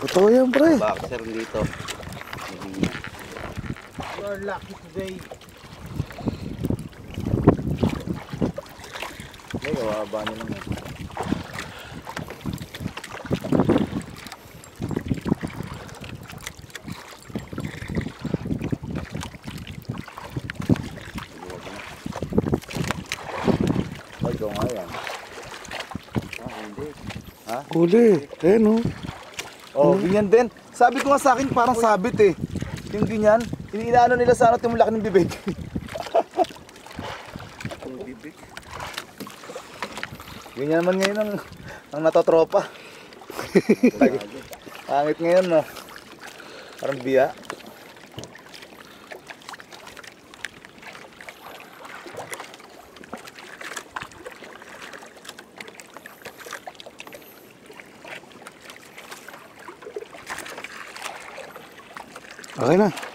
Totoo yan, pre. Boxer dito. You are lucky today. May kawaba niya naman. Ay, ito nga yan. Hindi. Ha? Huli. Ayan, oh. Oh, ganyan din. Sabi ko nga sa akin, parang sabit eh. Yung ganyan, inaano nila sa ano, yung laki ng bibig. Ang bibig. Ganyan naman ngayon ang natotropa. Pangit ngayon, no? Parang biya. Okay na.